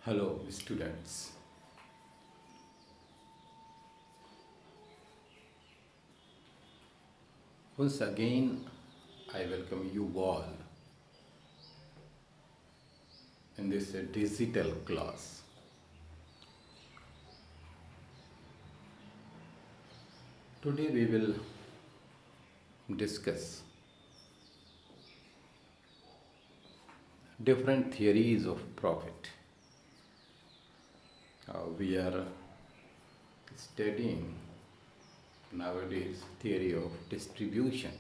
Hello, students. Once again, I welcome you all in this digital class. Today, we will discuss different theories of profit. We are studying nowadays theory of distribution.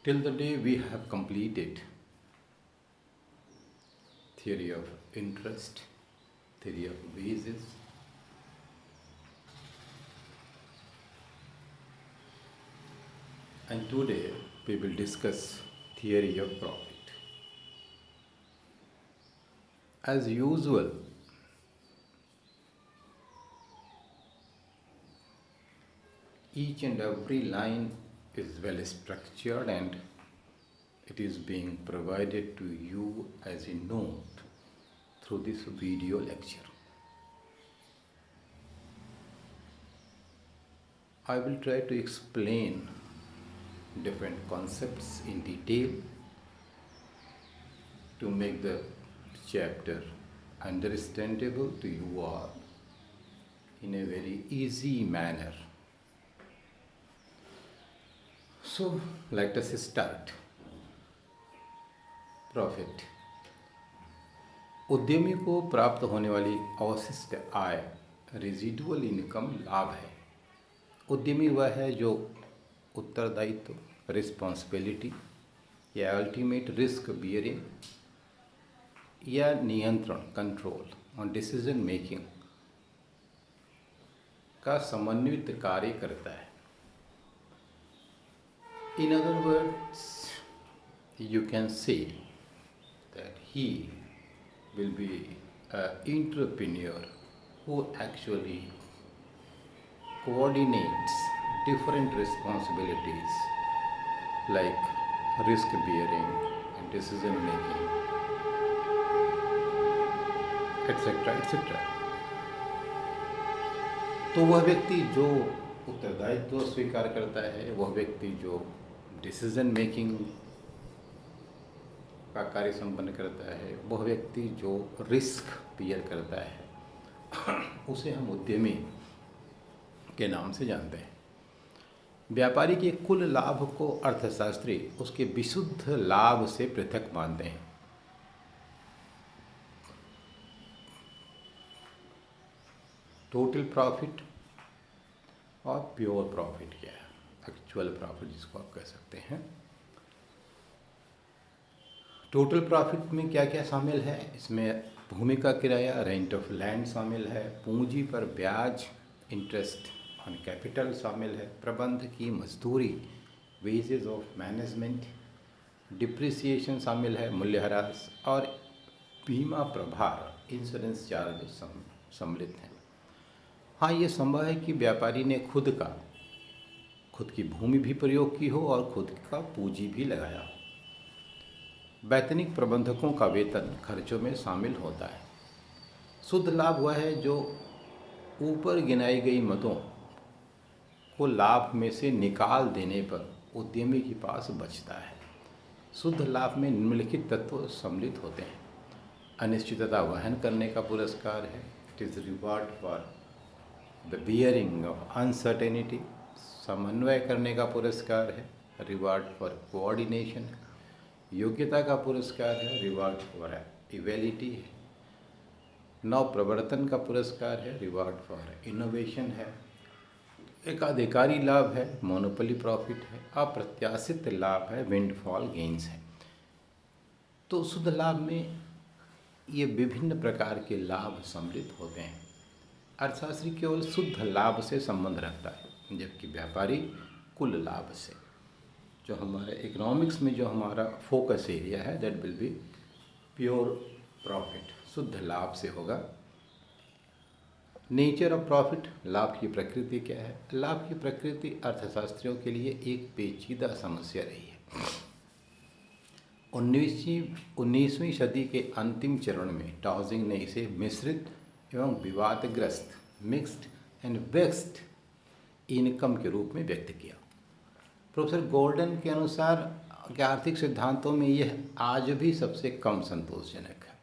Till the day we have completed theory of interest, theory of wages, and today we will discuss theory of profit. As usual, each and every line is well structured and it is being provided to you as a note through this video lecture. I will try to explain different concepts in detail to make the chapter understandable to you all in a very easy manner. So let us start. Profit उद्यमी को प्राप्त होने वाली अवशिष्ट आय residual income लाभ है। उद्यमी वह है जो उत्तरदायित्व रिस्पॉन्सिबिलिटी या अल्टीमेट रिस्क बियरिंग या नियंत्रण कंट्रोल और डिसीजन मेकिंग का समन्वित कार्य करता है। In other words, you can say that he will be an entrepreneur who actually coordinates different responsibilities like risk bearing and decision making, etc. etc. तो वह व्यक्ति जो उत्तरदायित्व स्वीकार करता है, वह व्यक्ति जो डिसीजन मेकिंग का कार्य संपन्न करता है, वह व्यक्ति जो रिस्क बियर करता है, उसे हम उद्यमी के नाम से जानते हैं। व्यापारी के कुल लाभ को अर्थशास्त्री उसके विशुद्ध लाभ से पृथक मानते हैं। टोटल प्रॉफिट और प्योर प्रॉफिट क्या है, एक्चुअल प्रॉफिट जिसको आप कह सकते हैं। टोटल प्रॉफिट में क्या क्या शामिल है? इसमें भूमि का किराया, रेंट ऑफ लैंड शामिल है, पूंजी पर ब्याज, इंटरेस्ट ऑन कैपिटल शामिल है, प्रबंध की मजदूरी, वेजेस ऑफ मैनेजमेंट, डिप्रिसिएशन शामिल है, मूल्यह्रास और बीमा प्रभार, इंश्योरेंस चार्ज सम्मिलित हैं। हाँ, ये संभव है कि व्यापारी ने खुद की भूमि भी प्रयोग की हो और खुद का पूंजी भी लगाया हो। वैतनिक प्रबंधकों का वेतन खर्चों में शामिल होता है। शुद्ध लाभ वह है जो ऊपर गिनाई गई मदों को लाभ में से निकाल देने पर उद्यमी के पास बचता है। शुद्ध लाभ में निम्नलिखित तत्व सम्मिलित होते हैं। अनिश्चितता वहन करने का पुरस्कार है, it is reward for the bearing of uncertainty. समन्वय करने का पुरस्कार है, रिवार्ड फॉर कोऑर्डिनेशन। योग्यता का पुरस्कार है, रिवार्ड फॉर इवेलिटी है। नव प्रवर्तन का पुरस्कार है, रिवार्ड फॉर इनोवेशन है। एकाधिकारी लाभ है, मोनोपोली प्रॉफिट है। अप्रत्याशित लाभ है, विंडफॉल गेन्स है। तो शुद्ध लाभ में ये विभिन्न प्रकार के लाभ सम्मिलित होते हैं। अर्थशास्त्री केवल शुद्ध लाभ से संबंध रखता है, जबकि व्यापारी कुल लाभ से। जो हमारे इकोनॉमिक्स में जो हमारा फोकस एरिया है, that will B pure profit, शुद्ध लाभ से होगा। नेचर ऑफ प्रॉफिट, लाभ की प्रकृति क्या है? लाभ की प्रकृति अर्थशास्त्रियों के लिए एक पेचीदा समस्या रही है। 19वीं सदी के अंतिम चरण में टाउजिंग ने इसे मिश्रित एवं विवादग्रस्त मिक्स्ड एंड वेक्स्ड इनकम के रूप में व्यक्त किया। प्रोफेसर गोल्डन के अनुसार के आर्थिक सिद्धांतों में यह आज भी सबसे कम संतोषजनक है।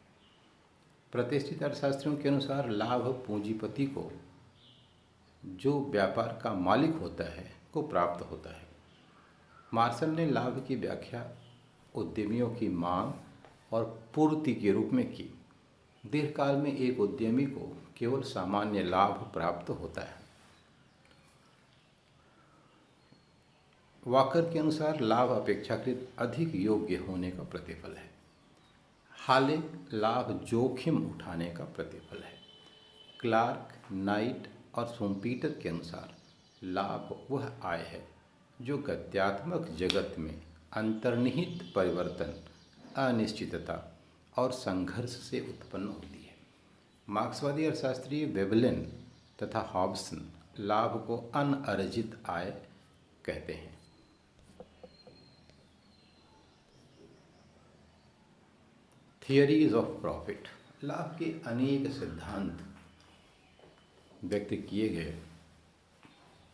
प्रतिष्ठित अर्थशास्त्रियों के अनुसार लाभ पूंजीपति को, जो व्यापार का मालिक होता है, को प्राप्त होता है। मार्शल ने लाभ की व्याख्या उद्यमियों की मांग और पूर्ति के रूप में की। दीर्घकाल में एक उद्यमी को केवल सामान्य लाभ प्राप्त होता है। वॉकर के अनुसार लाभ अपेक्षाकृत अधिक योग्य होने का प्रतिफल है। हाले लाभ जोखिम उठाने का प्रतिफल है। क्लार्क, नाइट और सोमपीटर के अनुसार लाभ वह आय है जो गत्यात्मक जगत में अंतर्निहित परिवर्तन, अनिश्चितता और संघर्ष से उत्पन्न होती है। मार्क्सवादी अर्थशास्त्री वेबलेन तथा हॉब्सन लाभ को अनअर्जित आय कहते हैं। Theories of profit. लाभ के अनेक सिद्धांत व्यक्त किए गए,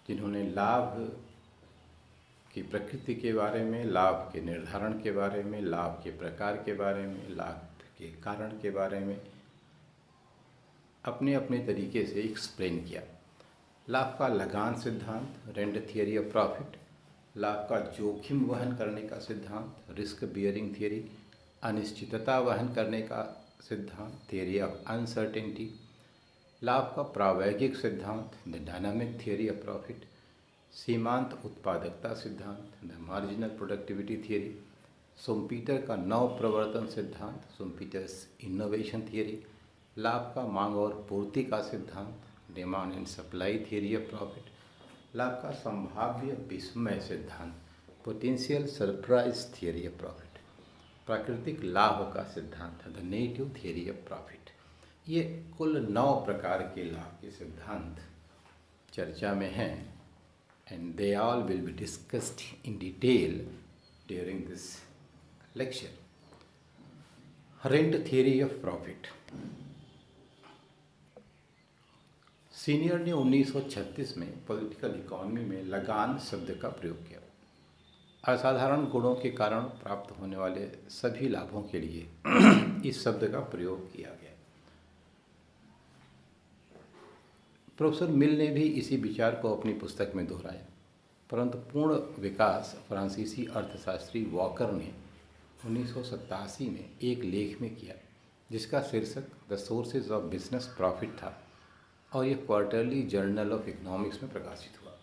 जिन्होंने लाभ की प्रकृति के बारे में, लाभ के निर्धारण के बारे में, लाभ के प्रकार के बारे में, लाभ के कारण के बारे में अपने अपने तरीके से एक्सप्लेन किया। लाभ का लगान सिद्धांत, रेंट थियरी ऑफ प्रॉफिट, लाभ का जोखिम वहन करने का सिद्धांत, रिस्क बियरिंग थियरी, अनिश्चितता वहन करने का सिद्धांत, थियरी ऑफ अनसर्टेनिटी, लाभ का प्रावैगिक सिद्धांत, the dynamic theory of profit, सीमांत उत्पादकता सिद्धांत, द मार्जिनल प्रोडक्टिविटी थियरी, सोमपीटर का नव प्रवर्तन सिद्धांत, सोमपीटर्स इनोवेशन थियरी, लाभ का मांग और पूर्ति का सिद्धांत, demand and supply theory of profit, लाभ का संभाव्य विस्मय सिद्धांत, potential surprise theory of profit, प्राकृतिक लाभ का सिद्धांत, the native theory of profit. ये कुल 9 प्रकार के लाभ के सिद्धांत चर्चा में हैं, and they all will be discussed in detail during this lecture. Rent theory of profit. Senior ने 1936 में पॉलिटिकल इकोनॉमी में लगान शब्द का प्रयोग किया। असाधारण गुणों के कारण प्राप्त होने वाले सभी लाभों के लिए इस शब्द का प्रयोग किया गया। प्रोफेसर मिल ने भी इसी विचार को अपनी पुस्तक में दोहराया, परंतु पूर्ण विकास फ्रांसीसी अर्थशास्त्री वॉकर ने 1987 में एक लेख में किया, जिसका शीर्षक the sources of business profit था और यह क्वार्टरली जर्नल ऑफ इकोनॉमिक्स में प्रकाशित हुआ।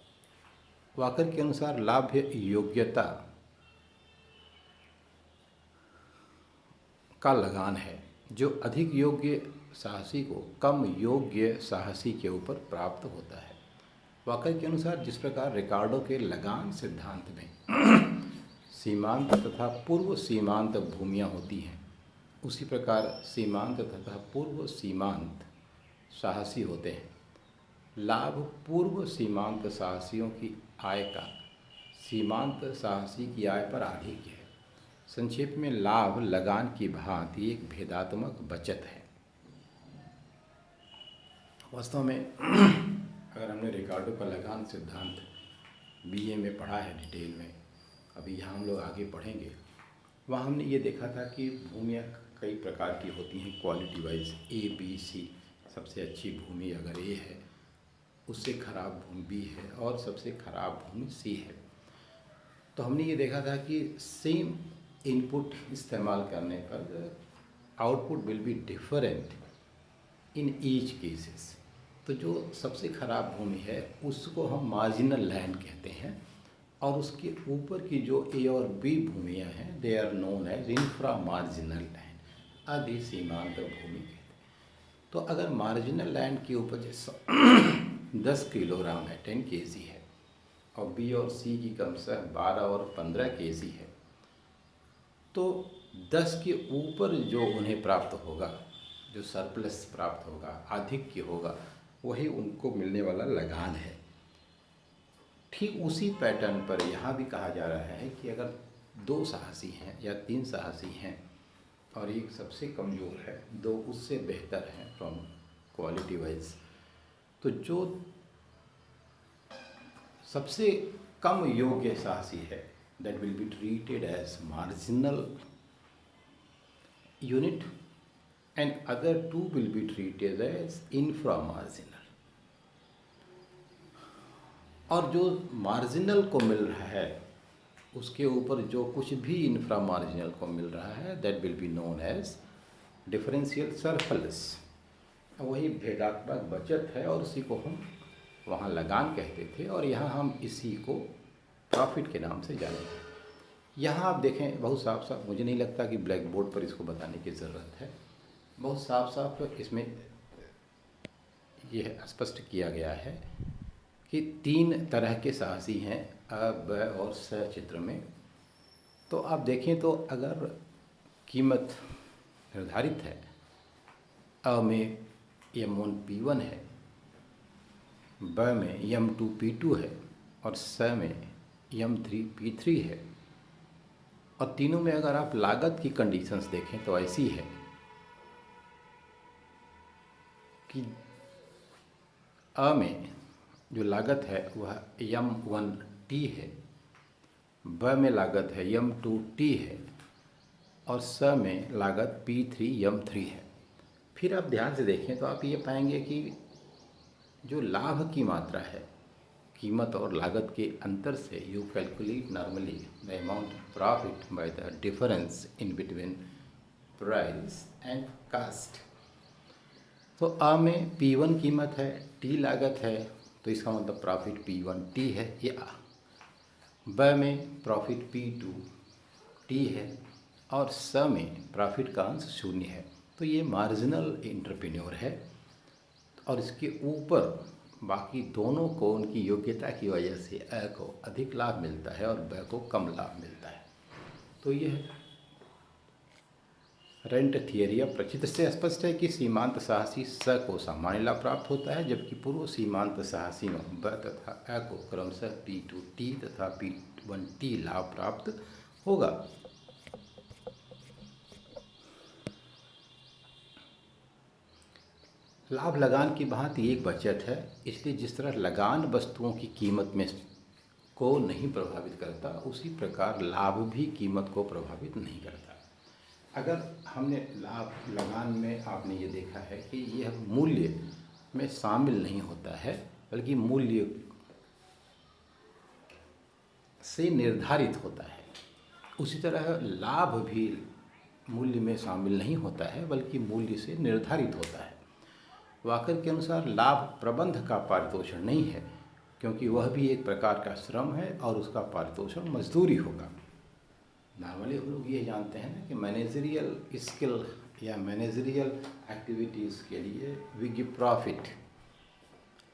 वॉकर के अनुसार लाभ योग्यता का लगान है, जो अधिक योग्य साहसी को कम योग्य साहसी के ऊपर प्राप्त होता है। वॉकर के अनुसार जिस प्रकार रिकार्डो के लगान सिद्धांत में सीमांत तथा पूर्व सीमांत भूमियाँ होती हैं, उसी प्रकार सीमांत तथा पूर्व सीमांत साहसी होते हैं। लाभ पूर्व सीमांत साहसियों की आय का सीमांत साहसी की आय पर अधिक है। संक्षेप में लाभ लगान की भांति एक भेदात्मक बचत है। वास्तव में अगर हमने रिकार्डो का लगान सिद्धांत बीए में पढ़ा है डिटेल में, अभी यहाँ हम लोग आगे पढ़ेंगे, वहाँ हमने ये देखा था कि भूमियाँ कई प्रकार की होती हैं quality wise, A B C. सबसे अच्छी भूमि अगर ए है, उससे खराब भूमि बी है और सबसे खराब भूमि सी है। तो हमने ये देखा था कि सेम इनपुट इस्तेमाल करने पर output will be different in each cases. तो जो सबसे ख़राब भूमि है उसको हम मार्जिनल लैंड कहते हैं, और उसके ऊपर की जो ए और बी भूमियाँ हैं they are known as infra marginal land, अधि सीमांत भूमि कहते हैं। तो अगर मार्जिनल लैंड की उपज 10 किलोग्राम है, 10 kg है, और बी और सी की क्रमशः 12 और 15 kg है, तो 10 के ऊपर जो उन्हें प्राप्त होगा, जो सरप्लस प्राप्त होगा, अधिक की होगा, वही उनको मिलने वाला लगान है। ठीक उसी पैटर्न पर यहाँ भी कहा जा रहा है कि अगर दो साहसी हैं या तीन साहसी हैं और एक सबसे कमज़ोर है, दो उससे बेहतर हैं फ्रॉम क्वालिटी वाइज, तो जो सबसे कम योग्य साहसी है that will be treated as marginal unit and other two will be treated as infra marginal. और जो मार्जिनल को मिल रहा है उसके ऊपर जो कुछ भी इंफ्रा मार्जिनल को मिल रहा है that will be known as differential surplus. वही भेदात्मक बचत है और उसी को हम वहाँ लगान कहते थे और यहाँ हम इसी को प्रॉफिट के नाम से जानेंगे। यहाँ आप देखें बहुत साफ साफ, मुझे नहीं लगता कि ब्लैक बोर्ड पर इसको बताने की ज़रूरत है, बहुत साफ साफ इसमें यह स्पष्ट किया गया है कि तीन तरह के साहसी हैं अ, ब और स चित्र में। तो आप देखें तो अगर कीमत निर्धारित है, अ में M1 P1 है, ब में M2 P2 है और स में M3 P3 है, और तीनों में अगर आप लागत की कंडीशंस देखें तो ऐसी है कि अ में जो लागत है वह M1T है, ब में लागत है M2T है और स में लागत P3M3 है। फिर आप ध्यान से देखें तो आप ये पाएंगे कि जो लाभ की मात्रा है कीमत और लागत के अंतर से you calculate normally the amount of profit by the difference in between price and cost. तो अ में P1 कीमत है, T लागत है, तो इसका मतलब प्रॉफिट P1T है ये आ। ब में प्रॉफिट P2T है और स में प्रॉफिट का अंश शून्य है, तो ये मार्जिनल एंटरप्रेन्योर है और इसके ऊपर बाकी दोनों को उनकी योग्यता की वजह से अ को अधिक लाभ मिलता है और ब को कम लाभ मिलता है। तो यह रेंट थियरी अब प्रचित्र से स्पष्ट है कि सीमांत साहसी स को सामान्य लाभ प्राप्त होता है, जबकि पूर्व सीमांत साहसी में ब तथा अ को क्रमशः P2T तथा P1T लाभ प्राप्त होगा। लाभ लगान की भांति एक बचत है, इसलिए जिस तरह लगान वस्तुओं की कीमत में को नहीं प्रभावित करता, उसी प्रकार लाभ भी कीमत को प्रभावित नहीं करता। अगर हमने लाभ लगान में आपने ये देखा है कि यह मूल्य में शामिल नहीं होता है, बल्कि मूल्य से निर्धारित होता है, उसी तरह लाभ भी मूल्य में शामिल नहीं होता है बल्कि मूल्य से निर्धारित होता है। वाकर के अनुसार लाभ प्रबंध का पारितोषण नहीं है, क्योंकि वह भी एक प्रकार का श्रम है और उसका पारितोषण मजदूरी होगा। नॉर्मली हम लोग ये जानते हैं ना कि मैनेजरियल स्किल या मैनेजरियल एक्टिविटीज़ के लिए वी गिव प्रॉफिट,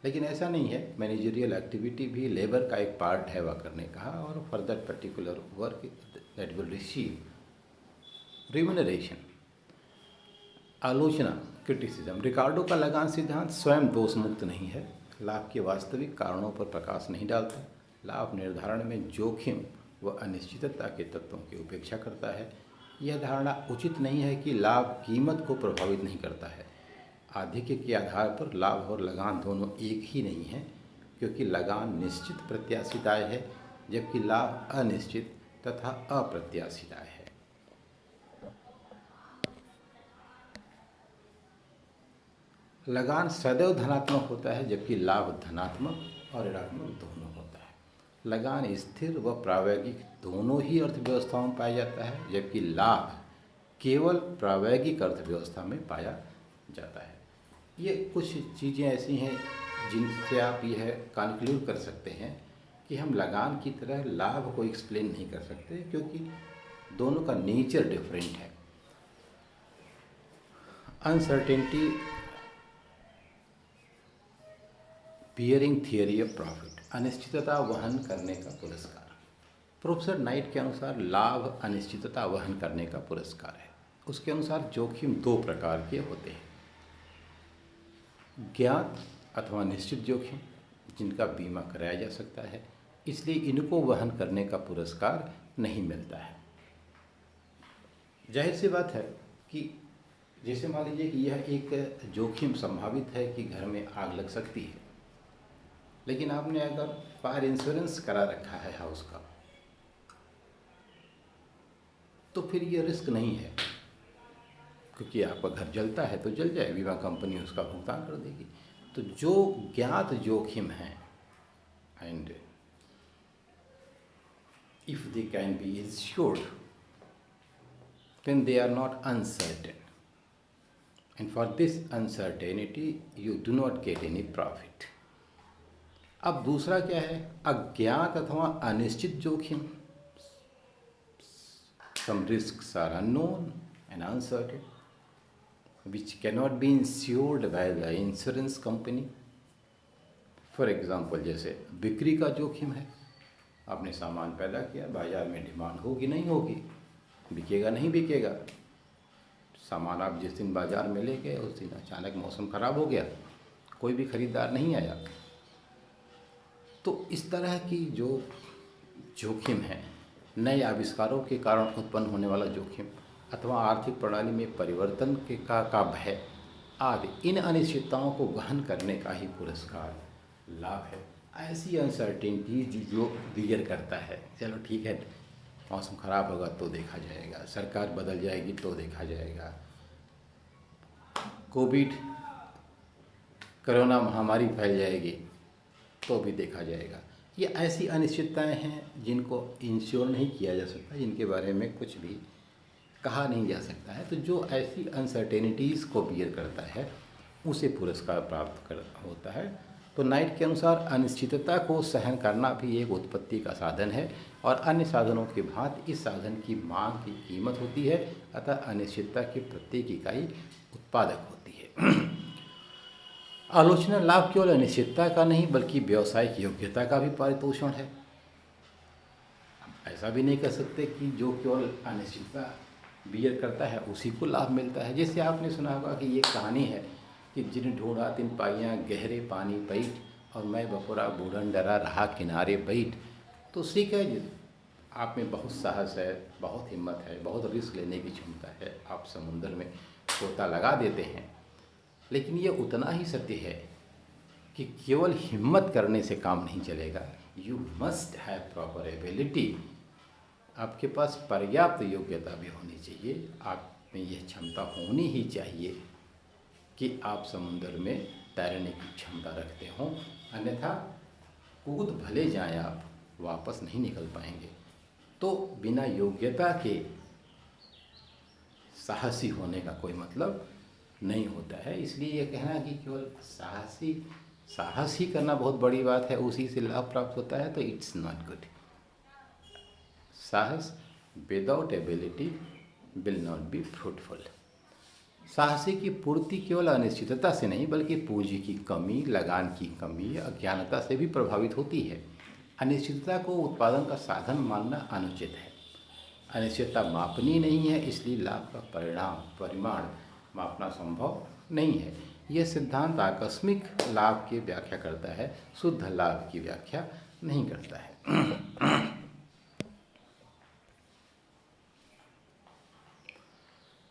लेकिन ऐसा नहीं है। मैनेजरियल एक्टिविटी भी लेबर का एक पार्ट है वह करने का, और for that particular work that will receive remuneration. आलोचना क्रिटिसिज्म, रिकार्डो का लगान सिद्धांत स्वयं दोष मुक्त नहीं है, लाभ के वास्तविक कारणों पर प्रकाश नहीं डालता, लाभ निर्धारण में जोखिम व अनिश्चितता के तत्वों की उपेक्षा करता है। यह धारणा उचित नहीं है कि लाभ कीमत को प्रभावित नहीं करता है। आधिक्य के आधार पर लाभ और लगान दोनों एक ही नहीं है, क्योंकि लगान निश्चित प्रत्याशित आय है जबकि लाभ अनिश्चित तथा अप्रत्याशित आय है। लगान सदैव धनात्मक होता है जबकि लाभ धनात्मक और ऋणात्मक दोनों होता है। लगान स्थिर व प्रायोगिक दोनों ही अर्थव्यवस्थाओं में पाया जाता है, जबकि लाभ केवल प्रायोगिक अर्थव्यवस्था में पाया जाता है। ये कुछ चीज़ें ऐसी हैं जिनसे आप यह कंक्लूड कर सकते हैं कि हम लगान की तरह लाभ को एक्सप्लेन नहीं कर सकते, क्योंकि दोनों का नेचर डिफरेंट है। Uncertainty bearing theory of profit, अनिश्चितता वहन करने का पुरस्कार। प्रोफेसर नाइट के अनुसार लाभ अनिश्चितता वहन करने का पुरस्कार है। उसके अनुसार जोखिम दो प्रकार के होते हैं, ज्ञात अथवा निश्चित जोखिम जिनका बीमा कराया जा सकता है, इसलिए इनको वहन करने का पुरस्कार नहीं मिलता है। जाहिर सी बात है कि जैसे मान लीजिए कि यह एक जोखिम संभावित है कि घर में आग लग सकती है, लेकिन आपने अगर फायर इंश्योरेंस करा रखा है हाउस का, तो फिर ये रिस्क नहीं है, क्योंकि आपका घर जलता है तो जल जाए, बीमा कंपनी उसका भुगतान कर देगी। तो जो ज्ञात जोखिम है, and if they can be insured, then they are not uncertain, and for this uncertainty you do not get any profit. अब दूसरा क्या है, अज्ञात अथवा अनिश्चित जोखिम। Some risks are unknown and uncertain, which cannot be insured by the insurance company. For example, जैसे बिक्री का जोखिम है, आपने सामान पैदा किया, बाजार में डिमांड होगी नहीं होगी, बिकेगा नहीं बिकेगा। सामान आप जिस दिन बाज़ार में ले गए उस दिन अचानक मौसम ख़राब हो गया, कोई भी ख़रीदार नहीं आया। तो इस तरह की जो जोखिम है, नए आविष्कारों के कारण उत्पन्न होने वाला जोखिम अथवा आर्थिक प्रणाली में परिवर्तन के का भय आदि, इन अनिश्चितताओं को वहन करने का ही पुरस्कार लाभ है। ऐसी अनसर्टेनिटीज जो बियर करता है, चलो ठीक है, मौसम ख़राब होगा तो देखा जाएगा, सरकार बदल जाएगी तो देखा जाएगा, कोरोना महामारी फैल जाएगी तो भी देखा जाएगा। ये ऐसी अनिश्चितताएं हैं जिनको इंश्योर नहीं किया जा सकता, जिनके बारे में कुछ भी कहा नहीं जा सकता है। तो जो ऐसी अनसर्टेनिटीज़ को बियर करता है उसे पुरस्कार प्राप्त होता है। तो नाइट के अनुसार अनिश्चितता को सहन करना भी एक उत्पत्ति का साधन है, और अन्य साधनों के भांति इस साधन की मांग की कीमत होती है, अतः अनिश्चितता की प्रत्येक इकाई उत्पादक होती है। आलोचना लाभ केवल अनिश्चितता का नहीं बल्कि व्यावसायिक योग्यता का भी पारितोषण है। ऐसा भी नहीं कह सकते कि जो केवल अनिश्चितता बियर करता है उसी को लाभ मिलता है। जैसे आपने सुना होगा कि ये कहानी है कि जिन ढूंढा तिन पाइयाँ गहरे पानी पैठ, और मैं बपुरा बूढ़न डरा रहा किनारे बैठ। तो सीख है, आप में बहुत साहस है, बहुत हिम्मत है, बहुत रिस्क लेने की क्षमता है, आप समुद्र में गोता लगा देते हैं। लेकिन ये उतना ही सत्य है कि केवल हिम्मत करने से काम नहीं चलेगा, you must have proper ability. आपके पास पर्याप्त योग्यता भी होनी चाहिए, आप में यह क्षमता होनी ही चाहिए कि आप समुद्र में तैरने की क्षमता रखते हों, अन्यथा कूद भले जाएं आप, वापस नहीं निकल पाएंगे। तो बिना योग्यता के साहसी होने का कोई मतलब नहीं होता है। इसलिए ये कहना कि केवल साहस ही करना बहुत बड़ी बात है, उसी से लाभ प्राप्त होता है, तो इट्स नॉट गुड। साहस without ability will not be fruitful. साहसी की पूर्ति केवल अनिश्चितता से नहीं बल्कि पूंजी की कमी, लगान की कमी, अज्ञानता से भी प्रभावित होती है। अनिश्चितता को उत्पादन का साधन मानना अनुचित है। अनिश्चितता मापनीय नहीं है, इसलिए लाभ का परिमाण मापना संभव नहीं है। यह सिद्धांत आकस्मिक लाभ की व्याख्या करता है, शुद्ध लाभ की व्याख्या नहीं करता है।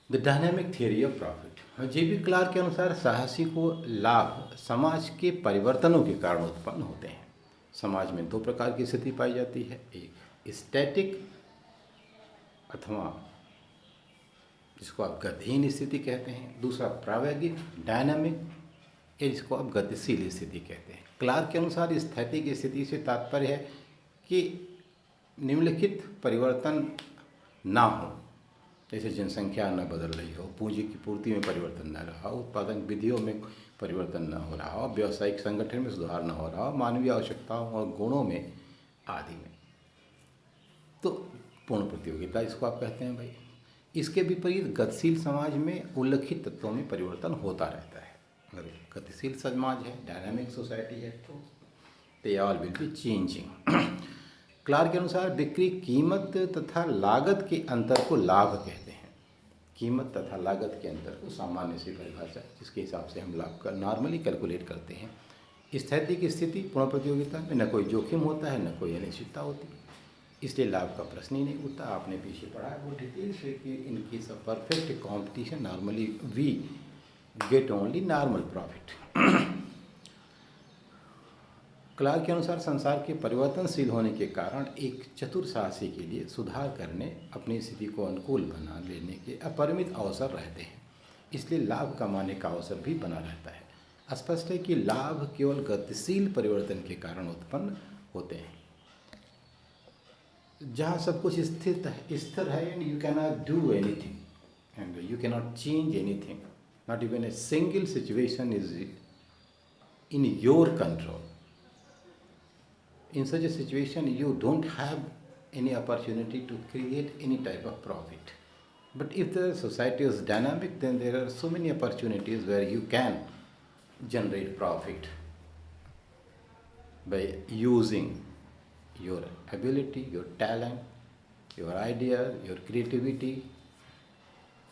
The dynamic theory of profit. J B. Clark के अनुसार साहसी को लाभ समाज के परिवर्तनों के कारण उत्पन्न होते हैं। समाज में दो प्रकार की स्थिति पाई जाती है, एक स्टैटिक अथवा जिसको आप गतिहीन स्थिति कहते हैं, दूसरा प्रायोगिक डायनामिक, जिसको आप गतिशील स्थिति कहते हैं। क्लार्क के अनुसार स्थैतिक स्थिति से तात्पर्य है कि निम्नलिखित परिवर्तन ना हो, जैसे जनसंख्या न बदल रही हो, पूंजी की पूर्ति में परिवर्तन न रहा हो, उत्पादन विधियों में परिवर्तन न हो रहा हो, व्यावसायिक संगठन में सुधार न हो रहा हो, मानवीय आवश्यकताओं और गुणों में आदि में। तो पूर्ण प्रतियोगिता इसको आप कहते हैं भाई। इसके विपरीत गतिशील समाज में उल्लिखित तत्वों में परिवर्तन होता रहता है। अगर गतिशील समाज है, डायनामिक सोसाइटी है, तो they all will be changing. Clark के अनुसार बिक्री कीमत तथा लागत के अंतर को लाभ कहते हैं। कीमत तथा लागत के अंतर को सामान्य से परिभाषा, जिसके हिसाब से हम लाभ का नॉर्मली कैलकुलेट करते हैं। स्थैतिक स्थिति पूर्ण प्रतियोगिता में न कोई जोखिम होता है, न कोई अनिश्चितता होती है। इसलिए लाभ का प्रश्न ही नहीं उठता। आपने पीछे पढ़ा है वो डिटेल्स है कि in case of perfect competition normally we get only normal profit. Clark के अनुसार संसार के परिवर्तनशील होने के कारण एक चतुर साहसी के लिए सुधार करने, अपनी स्थिति को अनुकूल बना लेने के अपरिमित अवसर रहते हैं, इसलिए लाभ कमाने का अवसर भी बना रहता है। स्पष्ट है कि लाभ केवल गतिशील परिवर्तन के कारण उत्पन्न होते हैं, जहाँ सब कुछ स्थिर है and you can not do anything and you can not change anything, not even a single situation is in your control. In such a situation, you don't have any opportunity to create any type of profit. But if the society is dynamic, then there are so many opportunities where you can generate profit by using your ability, your talent, your ideas, your creativity,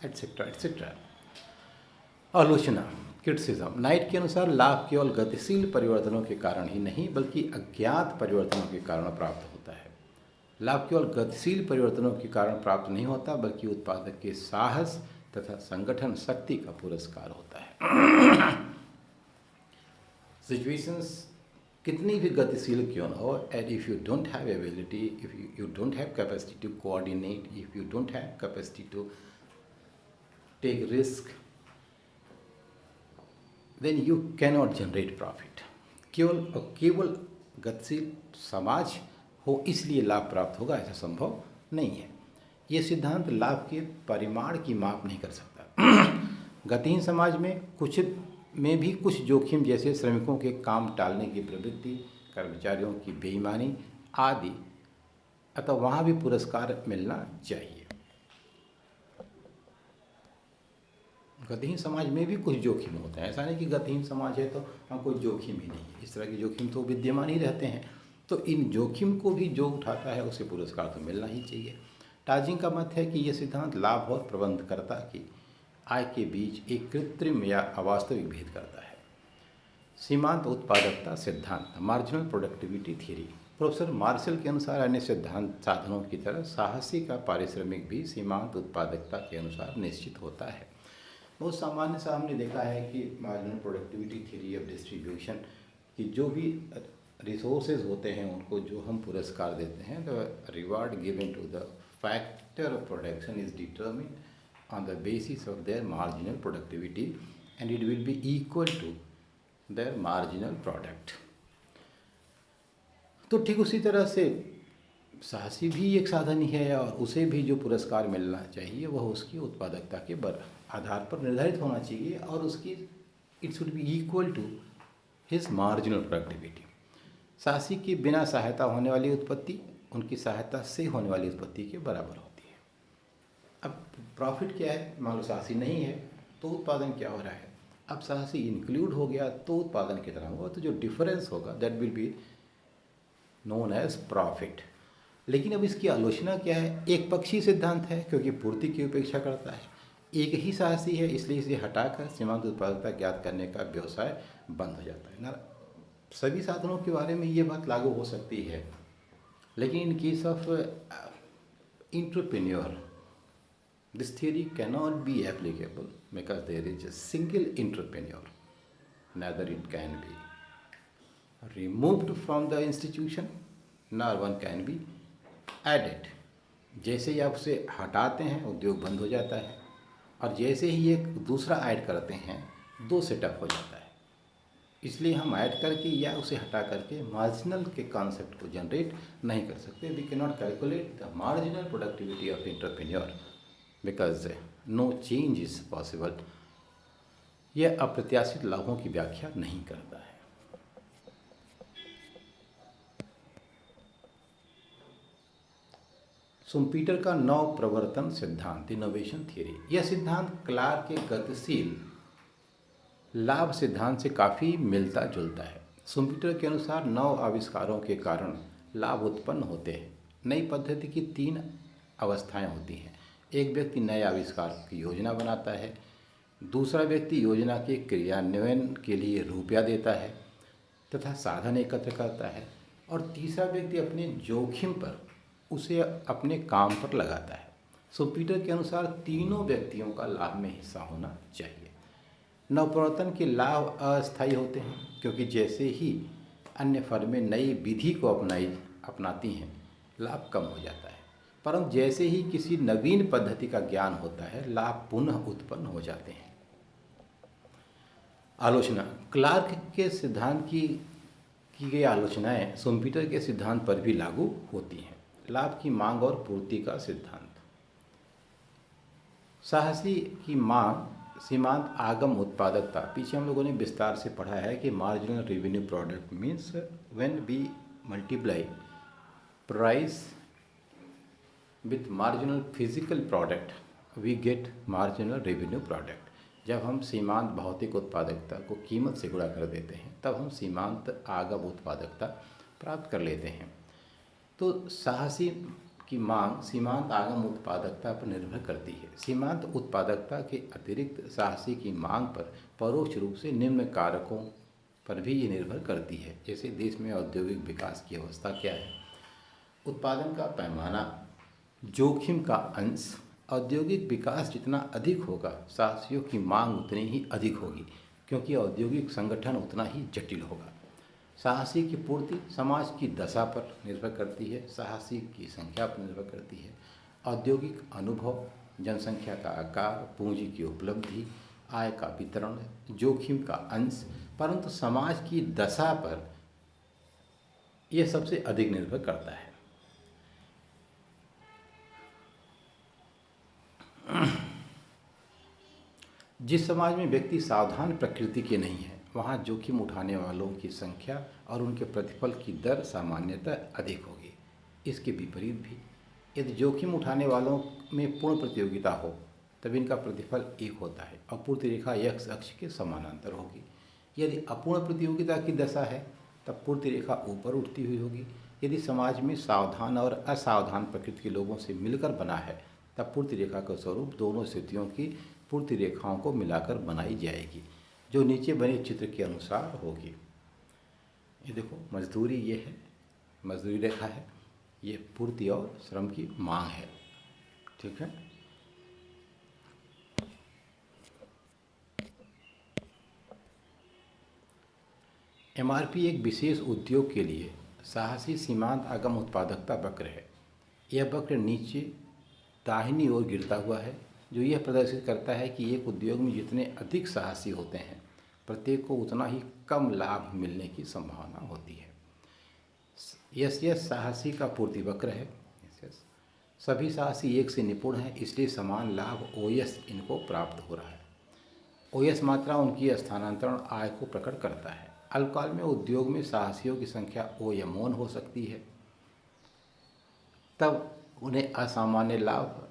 etc. etc. आलोचना, criticism. Night के अनुसार लाभ केवल गतिशील परिवर्तनों के कारण ही नहीं बल्कि अज्ञात परिवर्तनों के कारण प्राप्त होता है। लाभ केवल गतिशील परिवर्तनों के कारण प्राप्त नहीं होता बल्कि उत्पादक के साहस तथा संगठन शक्ति का पुरस्कार होता है। सिचुएशंस कितनी भी गतिशील क्यों ना हो, and if you don't have ability, if you don't have capacity to coordinate, if you don't have capacity to take risk, then you cannot generate profit। केवल गतिशील समाज हो इसलिए लाभ प्राप्त होगा, ऐसा संभव नहीं है। ये सिद्धांत लाभ के परिमाण की माप नहीं कर सकता। गतिहीन समाज में भी कुछ जोखिम, जैसे श्रमिकों के काम टालने की प्रवृत्ति, कर्मचारियों की बेईमानी आदि, अतः वहाँ भी पुरस्कार मिलना चाहिए। गतिहीन समाज में भी कुछ जोखिम होते हैं, ऐसा नहीं कि गतिहीन समाज है तो वहाँ कोई जोखिम ही नहीं है, इस तरह के जोखिम तो विद्यमान ही रहते हैं। तो इन जोखिम को भी जो उठाता है उसे पुरस्कार तो मिलना ही चाहिए। टाजिंग का मत है कि यह सिद्धांत लाभ और प्रबंधकर्ता की आय के बीच एक कृत्रिम या अवास्तविक भेद करता है। सीमांत उत्पादकता सिद्धांत, marginal productivity theory. Professor Marshall के अनुसार अन्य सिद्धांत साधनों की तरह साहसी का पारिश्रमिक भी सीमांत उत्पादकता के अनुसार निश्चित होता है। बहुत सामान्य सा हमने देखा है कि marginal productivity theory of distribution कि जो भी रिसोर्सेज होते हैं उनको जो हम पुरस्कार देते हैं, the reward given to the factor of production is determined on the basis of their marginal productivity and it will be equal to their marginal product. तो ठीक उसी तरह से साहसी भी एक साधन ही है और उसे भी जो पुरस्कार मिलना चाहिए वह उसकी उत्पादकता के आधार पर निर्धारित होना चाहिए और उसकी it should be equal to his marginal productivity. साहसी की बिना सहायता होने वाली उत्पत्ति उनकी सहायता से होने वाली उत्पत्ति के बराबर होती है। अब प्रॉफिट क्या है, मान लो साहसी नहीं है तो उत्पादन क्या हो रहा है, अब साहसी इंक्लूड हो गया तो उत्पादन कितना होगा, तो जो डिफरेंस होगा that will be known as profit. लेकिन अब इसकी आलोचना क्या है, एक पक्षी सिद्धांत है क्योंकि पूर्ति की उपेक्षा करता है, एक ही साहसी है इसलिए इसे हटाकर सीमांत उत्पादकता ज्ञात करने का व्यवसाय बंद हो जाता है ना। सभी साधनों के बारे में ये बात लागू हो सकती है, लेकिन in case of entrepreneur this theory can not be applicable because there is a single entrepreneur, neither it can be removed from the institution nor one can be added. जैसे ही आप उसे हटाते हैं उद्योग बंद हो जाता है और जैसे ही एक दूसरा ऐड करते हैं दो सेटअप हो जाता है। इसलिए हम ऐड करके या उसे हटा करके मार्जिनल के कॉन्सेप्ट को जनरेट नहीं कर सकते। We can not calculate the marginal productivity of entrepreneur because no change is possible. यह अप्रत्याशित लाभों की व्याख्या नहीं करता है। शुम्पीटर का नव प्रवर्तन सिद्धांत, इनोवेशन थियरी। यह सिद्धांत क्लार्क के गतिशील लाभ सिद्धांत से काफ़ी मिलता जुलता है। शुम्पीटर के अनुसार नव आविष्कारों के कारण लाभ उत्पन्न होते हैं। नई पद्धति की 3 अवस्थाएं होती हैं। एक व्यक्ति नए आविष्कार की योजना बनाता है, दूसरा व्यक्ति योजना के क्रियान्वयन के लिए रुपया देता है तथा साधन एकत्र करता है, और तीसरा व्यक्ति अपने जोखिम पर उसे अपने काम पर लगाता है। सो पीटर के अनुसार तीनों व्यक्तियों का लाभ में हिस्सा होना चाहिए। नवप्रवर्तन के लाभ अस्थायी होते हैं, क्योंकि जैसे ही अन्य फर्में नई विधि को अपनाती हैं, लाभ कम हो जाता है। परंतु जैसे ही किसी नवीन पद्धति का ज्ञान होता है, लाभ पुनः उत्पन्न हो जाते हैं। आलोचना। क्लार्क के सिद्धांत की गई आलोचनाएं शुम्पीटर के सिद्धांत पर भी लागू होती हैं। लाभ की मांग और पूर्ति का सिद्धांत। साहसी की मांग सीमांत आगम उत्पादकता। पीछे हम लोगों ने विस्तार से पढ़ा है कि marginal revenue product means when we multiply price with marginal physical product we get marginal revenue product. जब हम सीमांत भौतिक उत्पादकता को कीमत से गुणा कर देते हैं, तब हम सीमांत आगम उत्पादकता प्राप्त कर लेते हैं। तो साहसी की मांग सीमांत आगम उत्पादकता पर निर्भर करती है। सीमांत उत्पादकता के अतिरिक्त साहसी की मांग पर परोक्ष रूप से निम्न कारकों पर भी ये निर्भर करती है। जैसे देश में औद्योगिक विकास की अवस्था क्या है, उत्पादन का पैमाना, जोखिम का अंश। औद्योगिक विकास जितना अधिक होगा, साहसियों की मांग उतनी ही अधिक होगी, क्योंकि औद्योगिक संगठन उतना ही जटिल होगा। साहसी की पूर्ति समाज की दशा पर निर्भर करती है, साहसी की संख्या पर निर्भर करती है। औद्योगिक अनुभव, जनसंख्या का आकार, पूंजी की उपलब्धि, आय का वितरण, जोखिम का अंश। परंतु समाज की दशा पर यह सबसे अधिक निर्भर करता है। जिस समाज में व्यक्ति सावधान प्रकृति के नहीं है, वहाँ जोखिम उठाने वालों की संख्या और उनके प्रतिफल की दर सामान्यतः अधिक होगी। इसके विपरीत भी, यदि जोखिम उठाने वालों में पूर्ण प्रतियोगिता हो, तब इनका प्रतिफल एक होता है और पूर्ति रेखा एक्स अक्ष के समानांतर होगी। यदि अपूर्ण प्रतियोगिता की दशा है, तब पूर्ति रेखा ऊपर उठती हुई होगी। यदि समाज में सावधान और असावधान प्रकृति के लोगों से मिलकर बना है, तब पूर्ति रेखा का स्वरूप दोनों स्थितियों की पूर्ति रेखाओं को मिलाकर बनाई जाएगी, जो नीचे बने चित्र के अनुसार होगी। ये देखो, मजदूरी ये है, मजदूरी रेखा है, ये पूर्ति और श्रम की मांग है। ठीक है। एमआरपी एक विशेष उद्योग के लिए साहसी सीमांत आगम उत्पादकता वक्र है। यह वक्र नीचे दाहिनी ओर गिरता हुआ है, जो यह प्रदर्शित करता है कि एक उद्योग में जितने अधिक साहसी होते हैं, प्रत्येक को उतना ही कम लाभ मिलने की संभावना होती है। यह साहसी का पूर्ति वक्र है। सभी साहसी एक से निपुण हैं, इसलिए समान लाभ ओएस इनको प्राप्त हो रहा है। ओएस मात्रा उनकी स्थानांतरण आय को प्रकट करता है। अल्पकाल में उद्योग में साहसियों की संख्या ओएमओन हो सकती है, तब उन्हें असामान्य लाभ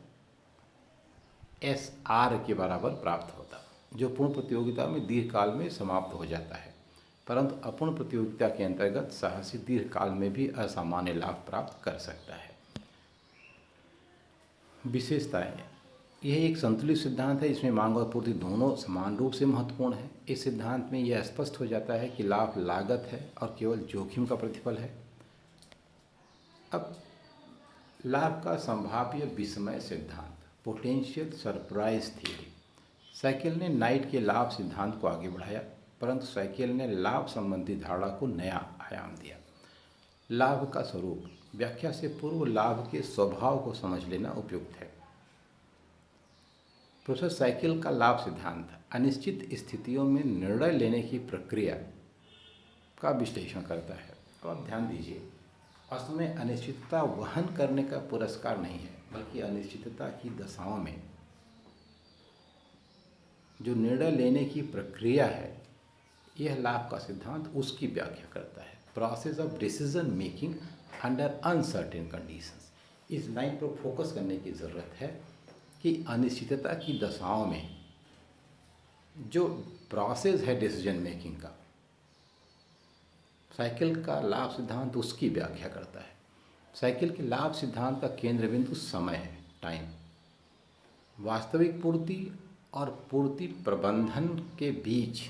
SR के बराबर प्राप्त होता, जो पूर्ण प्रतियोगिता में दीर्घकाल में समाप्त हो जाता है। परंतु अपूर्ण प्रतियोगिता के अंतर्गत साहसी दीर्घकाल में भी असामान्य लाभ प्राप्त कर सकता है। विशेषताएं। यह एक संतुलित सिद्धांत है, इसमें मांग और पूर्ति दोनों समान रूप से महत्वपूर्ण है। इस सिद्धांत में यह स्पष्ट हो जाता है कि लाभ लागत है और केवल जोखिम का प्रतिफल है। अब लाभ का संभाव्य विस्मय सिद्धांत, पोटेंशियल सरप्राइज थियरी। साइकिल ने नाइट के लाभ सिद्धांत को आगे बढ़ाया, परंतु साइकिल ने लाभ संबंधी धारणा को नया आयाम दिया। लाभ का स्वरूप व्याख्या से पूर्व लाभ के स्वभाव को समझ लेना उपयुक्त है। प्रोफेसर साइकिल का लाभ सिद्धांत अनिश्चित स्थितियों में निर्णय लेने की प्रक्रिया का विश्लेषण करता है। अब आप ध्यान दीजिए, वास्तव में अनिश्चितता वहन करने का पुरस्कार नहीं है, बल्कि अनिश्चितता की दशाओं में जो निर्णय लेने की प्रक्रिया है, यह लाभ का सिद्धांत उसकी व्याख्या करता है। Process of decision making under uncertain conditions. इस लाइन पर फोकस करने की ज़रूरत है कि अनिश्चितता की दशाओं में जो प्रोसेस है डिसीजन मेकिंग का, साइकिल का लाभ सिद्धांत उसकी व्याख्या करता है। साइकिल के लाभ सिद्धांत का केंद्र बिंदु समय है, टाइम। वास्तविक पूर्ति और पूर्ति प्रबंधन के बीच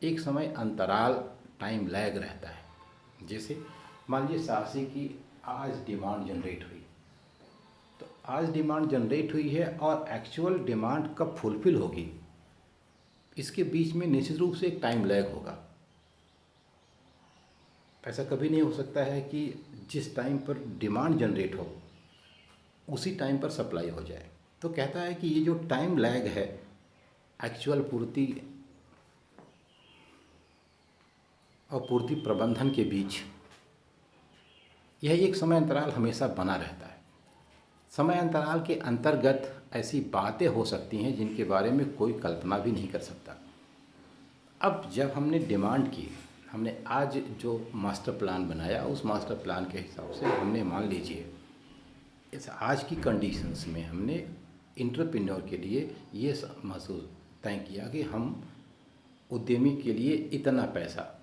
एक समय अंतराल, टाइम लैग रहता है। जैसे मान लीजिए साहसी की आज डिमांड जनरेट हुई, तो आज डिमांड जनरेट हुई है और एक्चुअल डिमांड कब फुलफिल होगी, इसके बीच में निश्चित रूप से एक टाइम लैग होगा। ऐसा कभी नहीं हो सकता है कि जिस टाइम पर डिमांड जनरेट हो उसी टाइम पर सप्लाई हो जाए। तो कहता है कि ये जो टाइम लैग है एक्चुअल पूर्ति और पूर्ति प्रबंधन के बीच, यह एक समय अंतराल हमेशा बना रहता है। समय अंतराल के अंतर्गत ऐसी बातें हो सकती हैं जिनके बारे में कोई कल्पना भी नहीं कर सकता। अब जब हमने डिमांड की, हमने आज जो मास्टर प्लान बनाया उस मास्टर प्लान के हिसाब से हमने मान लीजिए इस आज की कंडीशंस में हमने एंटरप्रेन्योर के लिए ये महसूस तय किया कि हम उद्यमी के लिए इतना पैसा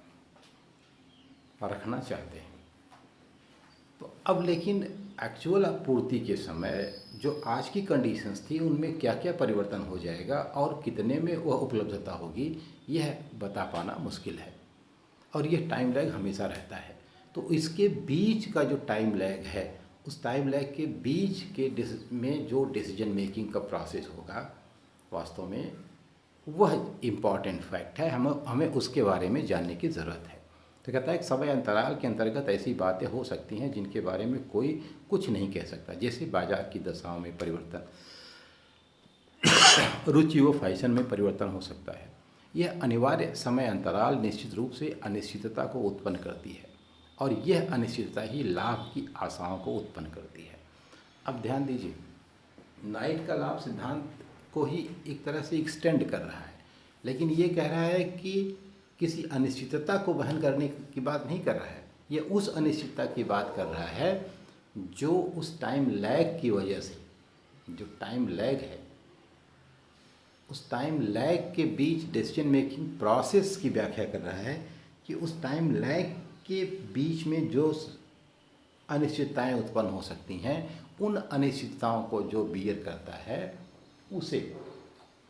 रखना चाहते हैं। तो अब लेकिन एक्चुअल आपूर्ति के समय जो आज की कंडीशंस थी उनमें क्या क्या परिवर्तन हो जाएगा और कितने में वह उपलब्धता होगी, यह बता पाना मुश्किल है और यह टाइम लैग हमेशा रहता है। तो इसके बीच का जो टाइम लैग है, उस टाइम लैग के बीच के में जो डिसीजन मेकिंग का प्रोसेस होगा, वास्तव में वह इम्पॉर्टेंट फैक्ट है। हमें उसके बारे में जानने की ज़रूरत है। तो कहता है एक समय अंतराल के अंतर्गत ऐसी बातें हो सकती हैं जिनके बारे में कोई कुछ नहीं कह सकता, जैसे बाजार की दशाओं में परिवर्तन, रुचि व फैशन में परिवर्तन हो सकता है। यह अनिवार्य समय अंतराल निश्चित रूप से अनिश्चितता को उत्पन्न करती है और यह अनिश्चितता ही लाभ की आशाओं को उत्पन्न करती है। अब ध्यान दीजिए, नाइट का लाभ सिद्धांत को ही एक तरह से एक्सटेंड कर रहा है, लेकिन ये कह रहा है कि किसी अनिश्चितता को वहन करने की बात नहीं कर रहा है। ये उस अनिश्चितता की बात कर रहा है जो उस टाइम लैग की वजह से, जो टाइम लैग है, उस टाइम लैग के बीच डिसीजन मेकिंग प्रोसेस की व्याख्या कर रहा है कि उस टाइम लैग के बीच में जो अनिश्चितताएं उत्पन्न हो सकती हैं, उन अनिश्चितताओं को जो बियर करता है उसे,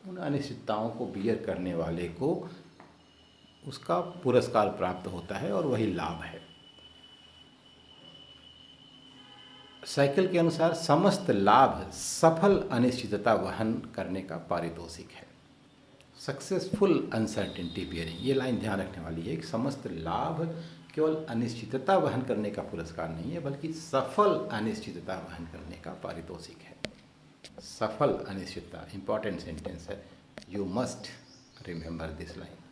उन अनिश्चितताओं को बियर करने वाले को उसका पुरस्कार प्राप्त होता है और वही लाभ है। साइकिल के अनुसार समस्त लाभ सफल अनिश्चितता वहन करने का पारितोषिक है। सक्सेसफुल अनसर्टेनिटी बियरिंग, ये लाइन ध्यान रखने वाली है कि समस्त लाभ केवल अनिश्चितता वहन करने का पुरस्कार नहीं है, बल्कि सफल अनिश्चितता वहन करने का पारितोषिक है। सफल अनिश्चितता, इंपॉर्टेंट सेंटेंस है, you must remember this line.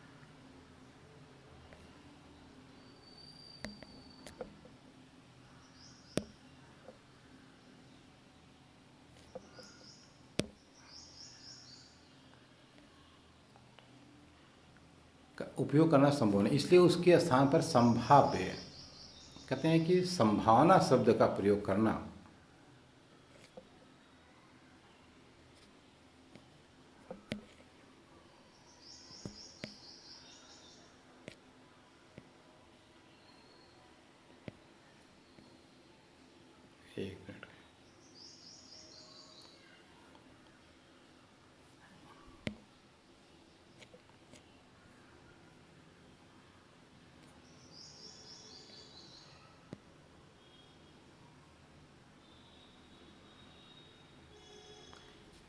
का उपयोग करना संभव नहीं, इसलिए उसके स्थान पर संभाव्य, कहते हैं कि संभावना शब्द का प्रयोग करना एक मिनट,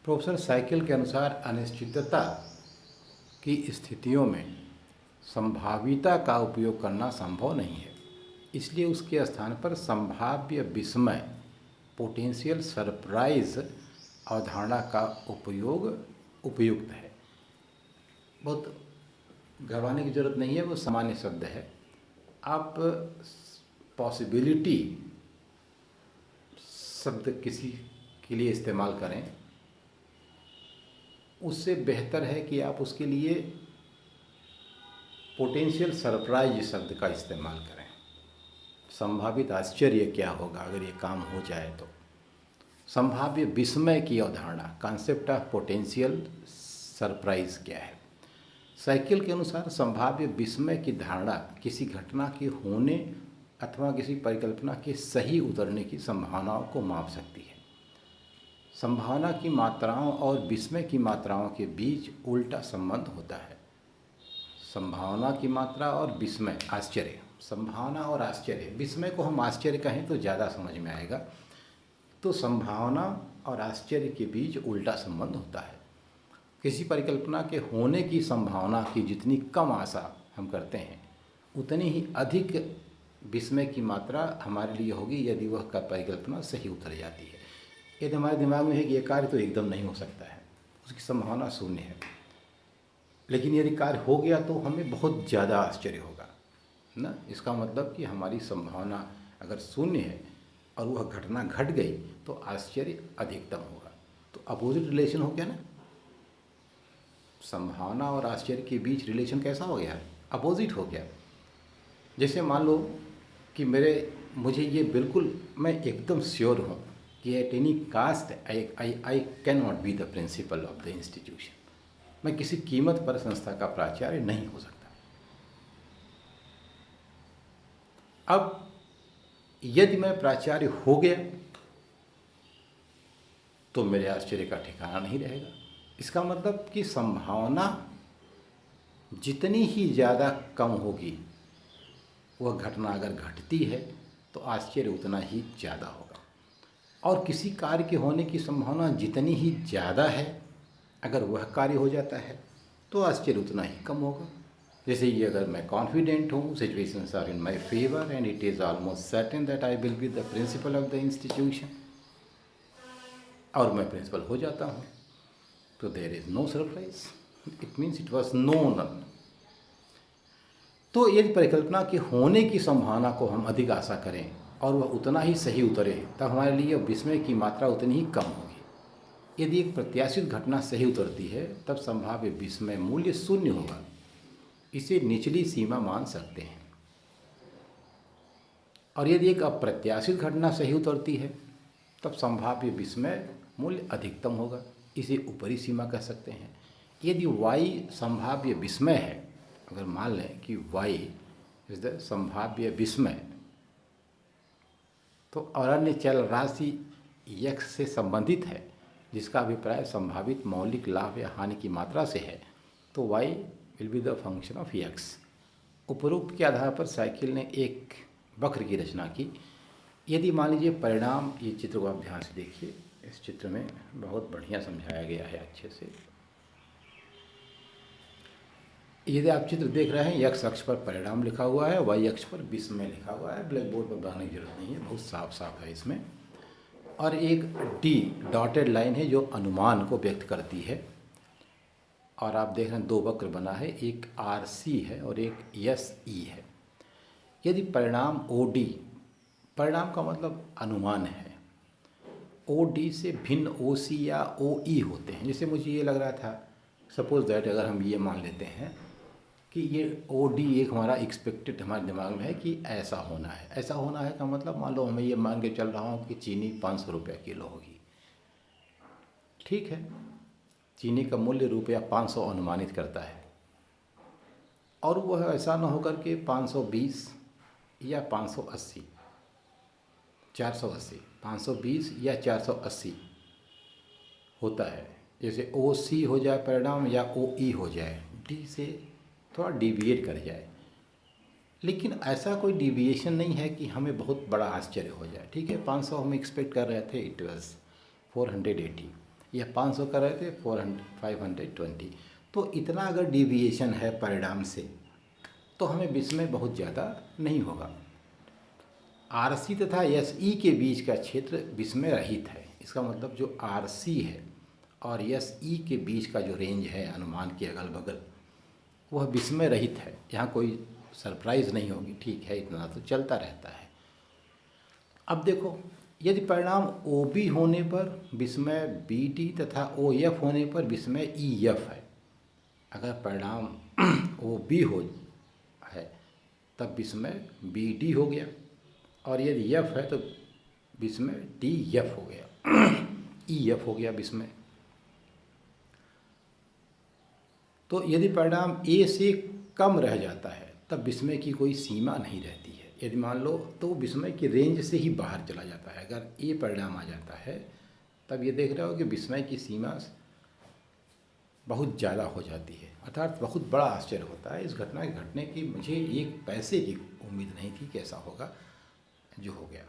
प्रोफेसर साइकिल के अनुसार अनिश्चितता की स्थितियों में संभाविता का उपयोग करना संभव नहीं है, इसलिए उसके स्थान पर संभाव्य विस्मय, पोटेंशियल सरप्राइज अवधारणा का उपयोग उपयुक्त है। बहुत घबराने की जरूरत नहीं है, वो सामान्य शब्द है। आप पॉसिबिलिटी शब्द किसी के लिए इस्तेमाल करें, उससे बेहतर है कि आप उसके लिए पोटेंशियल सरप्राइज शब्द का इस्तेमाल करें। संभावित आश्चर्य क्या होगा अगर ये काम हो जाए तो। संभाव्य विस्मय की अवधारणा, कॉन्सेप्ट ऑफ पोटेंशियल सरप्राइज क्या है। साइकिल के अनुसार संभाव्य विस्मय की धारणा किसी घटना के होने अथवा किसी परिकल्पना के सही उतरने की संभावनाओं को माप सकती है। संभावना की मात्राओं और विस्मय की मात्राओं के बीच उल्टा संबंध होता है। संभावना की मात्रा और विस्मय, आश्चर्य, संभावना और आश्चर्य, विस्मय को हम आश्चर्य कहें तो ज़्यादा समझ में आएगा। तो संभावना और आश्चर्य के बीच उल्टा संबंध होता है। किसी परिकल्पना के होने की संभावना की जितनी कम आशा हम करते हैं, उतनी ही अधिक विस्मय की मात्रा हमारे लिए होगी यदि वह परिकल्पना सही उतर जाती है। यदि हमारे दिमाग में है कि ये कार्य तो एकदम नहीं हो सकता है, उसकी संभावना शून्य है, लेकिन यदि कार्य हो गया तो हमें बहुत ज़्यादा आश्चर्य होगा ना। इसका मतलब कि हमारी संभावना अगर शून्य है और वह घटना घट गई तो आश्चर्य अधिकतम होगा। तो अपोजिट रिलेशन हो गया ना, संभावना और आश्चर्य के बीच रिलेशन कैसा हो गया, अपोजिट हो गया। जैसे मान लो कि मुझे ये बिल्कुल, मैं एकदम श्योर हूँ कि at any caste I can not B the principal of the institution, मैं किसी कीमत पर संस्था का प्राचार्य नहीं हो सकता। अब यदि मैं प्राचार्य हो गया तो मेरे आश्चर्य का ठिकाना नहीं रहेगा। इसका मतलब कि संभावना जितनी ही ज़्यादा कम होगी, वह घटना अगर घटती है तो आश्चर्य उतना ही ज़्यादा होगा। और किसी कार्य के होने की संभावना जितनी ही ज़्यादा है, अगर वह कार्य हो जाता है तो आश्चर्य उतना ही कम होगा। जैसे ये, अगर मैं कॉन्फिडेंट हूँ, situations are in my favour and it is almost certain that I will be the principal of the institution, और मैं प्रिंसिपल हो जाता हूँ, तो there is no surprise, it means it was known. तो यदि परिकल्पना के होने की संभावना को हम अधिक आशा करें और वह उतना ही सही उतरे, तब हमारे लिए विस्मय की मात्रा उतनी ही कम होगी। यदि एक प्रत्याशित घटना सही उतरती है, तब संभाव्य विस्मय मूल्य शून्य होगा। इसे निचली सीमा मान सकते हैं। और यदि एक अप्रत्याशित घटना सही उतरती है, तब संभाव्य विस्मय मूल्य अधिकतम होगा। इसे ऊपरी सीमा कह सकते हैं। यदि y संभाव्य विस्मय है, अगर मान लें कि y इज द संभाव्य विस्मय, तो अन्य चल राशि x से संबंधित है, जिसका अभिप्राय संभावित मौलिक लाभ या हानि की मात्रा से है, तो y will be the function of x। उपरोक्त के आधार पर साइकिल ने एक वक्र की रचना की। यदि मान लीजिए परिणाम, ये चित्र को आप ध्यान से देखिए, इस चित्र में बहुत बढ़िया समझाया गया है अच्छे से। यदि आप चित्र देख रहे हैं, x अक्ष पर परिणाम लिखा हुआ है, y अक्ष पर विस्मय लिखा हुआ है। ब्लैक बोर्ड पर बनाने की जरूरत नहीं है, बहुत साफ साफ है इसमें। और एक D डॉटेड लाइन है जो अनुमान को व्यक्त करती है। और आप देख रहे हैं दो वक्र बना है, एक RC है और एक SE है। यदि परिणाम OD, परिणाम का मतलब अनुमान है, OD से भिन्न OC या OE होते हैं। जैसे मुझे ये लग रहा था, सपोज दैट अगर हम ये मान लेते हैं कि ये OD एक हमारा एक्सपेक्टेड हमारे दिमाग में है कि ऐसा होना है। ऐसा होना है का मतलब, मान लो मैं ये मान के चल रहा हूँ कि चीनी 500 रुपये किलो होगी, ठीक है। चीनी का मूल्य रुपया 500 अनुमानित करता है, और वह ऐसा ना होकर के 520 या 580, 480, 520 या 480 होता है। जैसे OC हो जाए परिणाम या OE हो जाए, D से थोड़ा डिविएट कर जाए। लेकिन ऐसा कोई डिविएशन नहीं है कि हमें बहुत बड़ा आश्चर्य हो जाए, ठीक है। 500 हम एक्सपेक्ट कर रहे थे, इट वाज 480, या 500 कर रहे थे 520। तो इतना अगर डिविएशन है परिणाम से, तो हमें विस्मय बहुत ज़्यादा नहीं होगा। RC तथा SE के बीच का क्षेत्र विस्मय रहित है। इसका मतलब जो RC है और SE के बीच का जो रेंज है अनुमान के अगल बगल, वह विस्मय रहित है। यहाँ कोई सरप्राइज़ नहीं होगी, ठीक है, इतना तो चलता रहता है। अब देखो, यदि परिणाम OB होने पर विस्मय BD तथा OF होने पर विस्मय EF है। अगर परिणाम OB हो है तब विस्मय BD हो गया, और यदि F है तो विस्मय DF हो गया, EF हो गया विस्मय। तो यदि परिणाम A से कम रह जाता है तब विस्मय की कोई सीमा नहीं रहती है। यदि मान लो तो विस्मय की रेंज से ही बाहर चला जाता है। अगर A परिणाम आ जाता है तब ये देख रहे हो कि विस्मय की सीमा बहुत ज़्यादा हो जाती है, अर्थात बहुत बड़ा आश्चर्य होता है। इस घटना के घटने की मुझे एक पैसे की उम्मीद नहीं थी कि ऐसा होगा जो हो गया।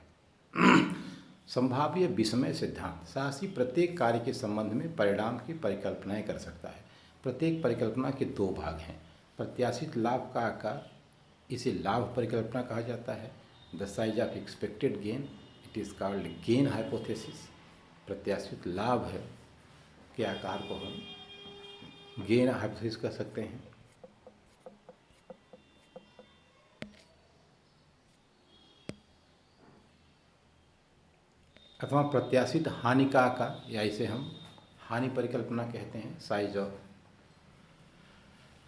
संभाव्य विस्मय सिद्धांत। साहसी प्रत्येक कार्य के संबंध में परिणाम की परिकल्पनाएं कर सकता है। प्रत्येक परिकल्पना के दो भाग हैं। प्रत्याशित लाभ का आकार, इसे लाभ परिकल्पना कहा जाता है। The size of expected gain, it is called gain hypothesis. प्रत्याशित लाभ है के आकार को हम गेन हाइपोथेसिस कह सकते हैं। अथवा प्रत्याशित हानि का आकार, या इसे हम हानि परिकल्पना कहते हैं। Size of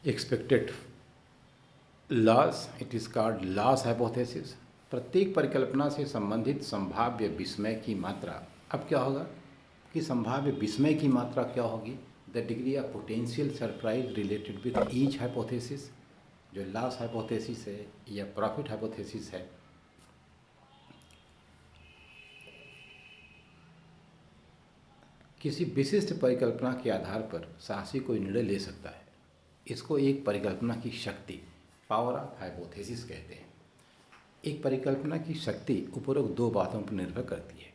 expected loss, it is called loss hypothesis. प्रत्येक परिकल्पना से संबंधित संभाव्य विस्मय की मात्रा। अब क्या होगा कि संभाव्य विस्मय की मात्रा क्या होगी? The degree of potential surprise related with each hypothesis. जो लॉस हाइपोथेसिस है या प्रॉफिट हाइपोथेसिस है, किसी विशिष्ट परिकल्पना के आधार पर साहसी कोई निर्णय ले सकता है। इसको एक परिकल्पना की शक्ति, पावर ऑफ हाइपोथेसिस कहते हैं। एक परिकल्पना की शक्ति उपरोक्त दो बातों पर निर्भर करती है।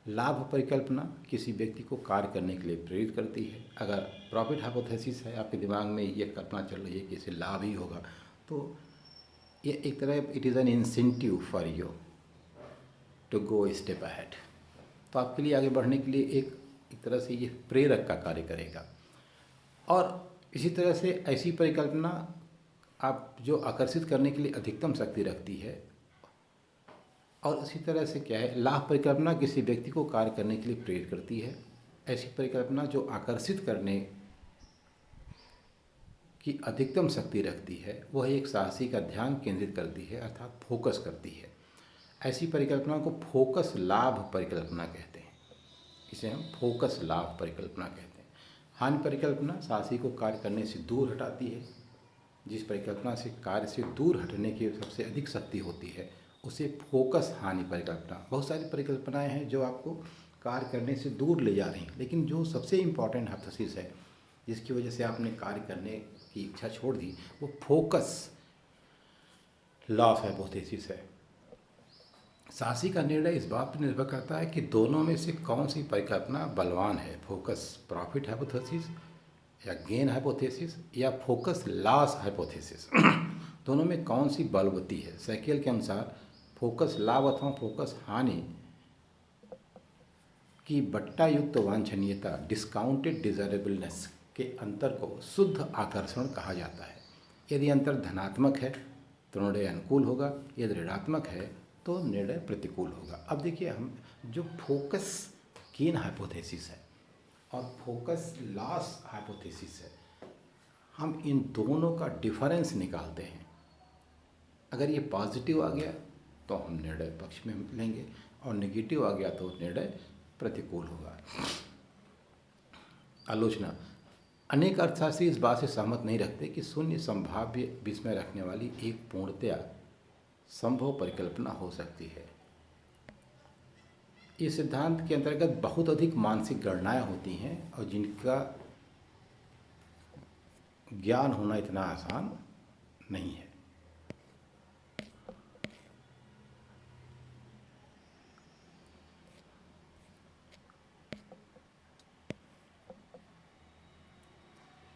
लाभ परिकल्पना किसी व्यक्ति को कार्य करने के लिए प्रेरित करती है। अगर प्रॉफिट हाइपोथेसिस है, आपके दिमाग में ये कल्पना चल रही है कि इसे लाभ ही होगा, तो ये एक तरह it is an incentive for you to go step ahead. तो आपके लिए आगे बढ़ने के लिए एक तरह से ये प्रेरक का कार्य करेगा। और इसी तरह से ऐसी परिकल्पना आप जो आकर्षित करने के लिए अधिकतम शक्ति रखती है। और इसी तरह से क्या है, लाभ परिकल्पना किसी व्यक्ति को कार्य करने के लिए प्रेरित करती है। ऐसी परिकल्पना जो आकर्षित करने की अधिकतम शक्ति रखती है, वह एक साहसी का ध्यान केंद्रित करती है, अर्थात फोकस करती है। ऐसी परिकल्पना को फोकस लाभ परिकल्पना कहते हैं। इसे हम फोकस लाभ परिकल्पना कहते हैं। हानि परिकल्पना साहसी को कार्य करने से दूर हटाती है। जिस परिकल्पना से कार्य से दूर हटने की सबसे अधिक शक्ति होती है, उसे फोकस हानि परिकल्पना। बहुत सारी परिकल्पनाएं हैं जो आपको कार्य करने से दूर ले जा रही हैं, लेकिन जो सबसे इम्पॉर्टेंट हाइपोथेसिस है जिसकी वजह से आपने कार्य करने की इच्छा छोड़ दी, वो फोकस लॉस हाइपोथेसिस है। साहसी का निर्णय इस बात पर निर्भर करता है कि दोनों में से कौन सी परिकल्पना बलवान है, फोकस प्रॉफिट हाइपोथेसिस या गेन हाइपोथेसिस या फोकस लॉस हाइपोथेसिस। दोनों में कौन सी बलवती है। सैकेल के अनुसार फोकस लाभ अथवा फोकस हानि की बट्टा युक्त वांछनीयता, डिस्काउंटेड डिजायरेबलनेस के अंतर को शुद्ध आकर्षण कहा जाता है। यदि अंतर धनात्मक है तो निर्णय अनुकूल होगा, यदि ऋणात्मक है तो निर्णय प्रतिकूल होगा। अब देखिए, हम जो फोकस गेन हाइपोथेसिस है और फोकस लॉस हाइपोथेसिस है, हम इन दोनों का डिफरेंस निकालते हैं। अगर ये पॉजिटिव आ गया तो हम निर्णय पक्ष में लेंगे और नेगेटिव आ गया तो निर्णय प्रतिकूल होगा। आलोचना। अनेक अर्थशास्त्री इस बात से सहमत नहीं रखते कि शून्य संभाव्य विस्मय रखने वाली एक पूर्णतया संभव परिकल्पना हो सकती है। इस सिद्धांत के अंतर्गत बहुत अधिक मानसिक गणनाएं होती हैं और जिनका ज्ञान होना इतना आसान नहीं है।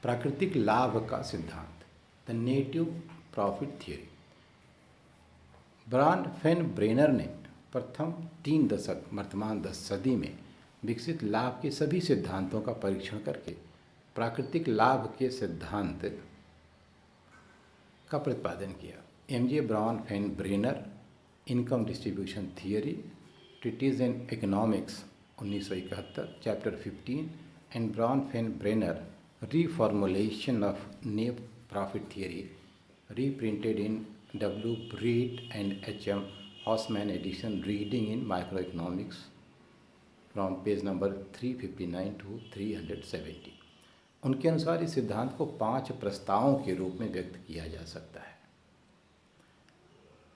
प्राकृतिक लाभ का सिद्धांत, the native profit theory. Bronfenbrenner ने प्रथम 3 दशक वर्तमान 10 सदी में विकसित लाभ के सभी सिद्धांतों का परीक्षण करके प्राकृतिक लाभ के सिद्धांत का प्रतिपादन किया। M J. Bronfenbrenner, income distribution theory, treatise in economics 1971, chapter 15, and Bronfenbrenner reformulation of new profit theory, reprinted in W. Breed and H.M. Hausman edition, reading in microeconomics from page number 359 to 370। उनके अनुसार इस सिद्धांत को 5 प्रस्तावों के रूप में व्यक्त किया जा सकता है।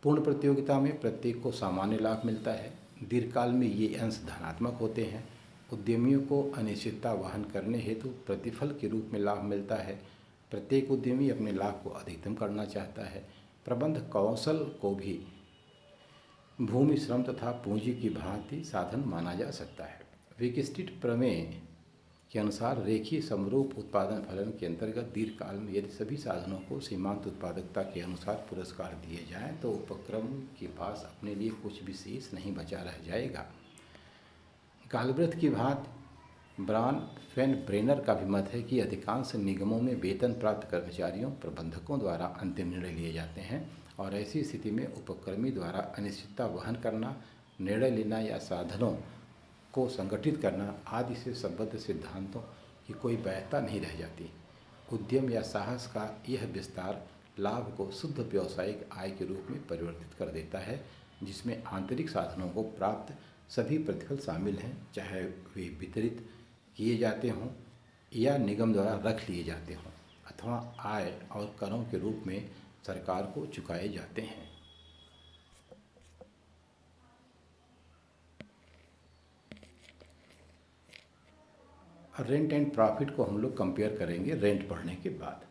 पूर्ण प्रतियोगिता में प्रत्येक को सामान्य लाभ मिलता है। दीर्घकाल में ये अंश धनात्मक होते हैं। उद्यमियों को अनिश्चितता वहन करने हेतु प्रतिफल के रूप में लाभ मिलता है। प्रत्येक उद्यमी अपने लाभ को अधिकतम करना चाहता है। प्रबंध कौशल को भी भूमि, श्रम तथा पूंजी की भांति साधन माना जा सकता है। विकिस्टिट प्रमेय के अनुसार रेखीय समरूप उत्पादन फलन के अंतर्गत दीर्घकाल में यदि सभी साधनों को सीमांत उत्पादकता के अनुसार पुरस्कार दिए जाएं तो उपक्रम के पास अपने लिए कुछ विशेष नहीं बचा रह जाएगा। गालब्रेथ की भांति ब्रान फेन ब्रेनर का भी मत है कि अधिकांश निगमों में वेतन प्राप्त कर्मचारियों प्रबंधकों द्वारा अंतिम निर्णय लिए जाते हैं और ऐसी स्थिति में उपक्रमी द्वारा अनिश्चितता वहन करना, निर्णय लेना या साधनों को संगठित करना आदि से संबद्ध सिद्धांतों की कोई वैधता नहीं रह जाती। उद्यम या साहस का यह विस्तार लाभ को शुद्ध व्यावसायिक आय के रूप में परिवर्तित कर देता है, जिसमें आंतरिक साधनों को प्राप्त सभी प्रतिफल शामिल हैं, चाहे वे वितरित किए जाते हों या निगम द्वारा रख लिए जाते हों अथवा आय और करों के रूप में सरकार को चुकाए जाते हैं। रेंट एंड प्रॉफिट को हम लोग कंपेयर करेंगे रेंट पढ़ने के बाद।